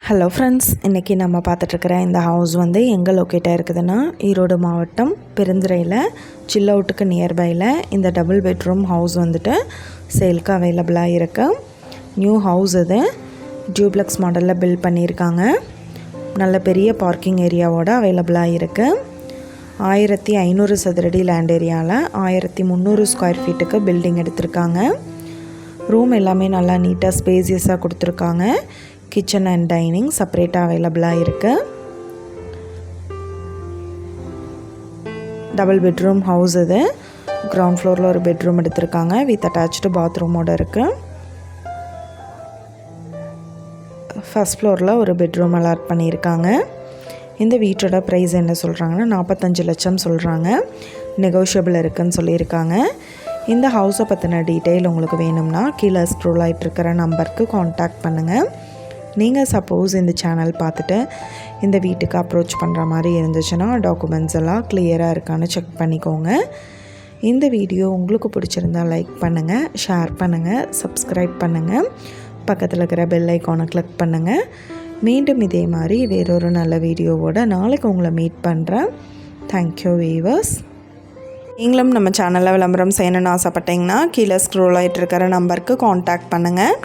Hello friends, இன்றைக்கி நம்ம பார்த்துட்ருக்கிற இந்த ஹவுஸ் வந்து எங்கே லொக்கேட்டாக இருக்குதுன்னா ஈரோடு மாவட்டம் பெருந்துறையில் சில் அவுட்டுக்கு நியர்பையில் இந்த டபுள் பெட்ரூம் ஹவுஸ் வந்துட்டு சேலுக்கு அவைலபிளாக இருக்குது. நியூ ஹவுஸ் இது டியூப்ளெக்ஸ் மாடலில் பில்ட் பண்ணியிருக்காங்க. நல்ல பெரிய பார்க்கிங் ஏரியாவோட அவைலபிளாக இருக்குது. 1500 சதுரடி லேண்ட் ஏரியாவில் 1300 ஸ்கொயர் ஃபீட்டுக்கு பில்டிங் எடுத்திருக்காங்க. ரூம் எல்லாமே நல்லா நீட்டாக ஸ்பேசியஸாக கொடுத்துருக்காங்க. கிச்சன் அண்ட் டைனிங் செப்பரேட்டாக அவைலபிளாக இருக்குது. டபுள் பெட்ரூம் ஹவுஸ் இது. கிரவுண்ட் ஃப்ளோரில் ஒரு பெட்ரூம் எடுத்திருக்காங்க வித் அட்டாச்டு பாத்ரூமோடு இருக்குது. ஃபஸ்ட் ஃப்ளோரில் ஒரு பெட்ரூம் அலாட் பண்ணியிருக்காங்க. இந்த வீட்டோட ப்ரைஸ் என்ன சொல்கிறாங்கன்னா 45 லட்சம் சொல்கிறாங்க. நெகோஷியபிள் இருக்குதுன்னு சொல்லியிருக்காங்க. இந்த ஹவுஸை பற்றின டீட்டெயில் உங்களுக்கு வேணும்னா கீழே ஸ்க்ரோல் ஆகிட்டு இருக்கிற நம்பருக்கு காண்டாக்ட் பண்ணுங்கள். நீங்கள் சப்போஸ் இந்த சேனல் பார்த்துட்டு இந்த வீட்டுக்கு அப்ரோச் பண்ணுற மாதிரி இருந்துச்சுன்னா டாக்குமெண்ட்ஸ் எல்லாம் கிளியராக இருக்கான்னு செக் பண்ணிக்கோங்க. இந்த வீடியோ உங்களுக்கு பிடிச்சிருந்தால் லைக் பண்ணுங்கள், ஷேர் பண்ணுங்கள், சப்ஸ்கிரைப் பண்ணுங்கள், பக்கத்தில் இருக்கிற பெல் ஐக்கானை கிளிக் பண்ணுங்கள். மீண்டும் இதே மாதிரி வேறொரு நல்ல வீடியோவோட நாளைக்கு உங்களை மீட் பண்ணுறேன். Thank you viewers. நீங்களும் நம்ம சேனலில் விளம்பரம் செய்யணும்னு ஆசைப்பட்டீங்கன்னா கீழே ஸ்க்ரோல் ஆகிட்டு இருக்கிற நம்பருக்கு காண்டாக்ட் பண்ணுங்கள்.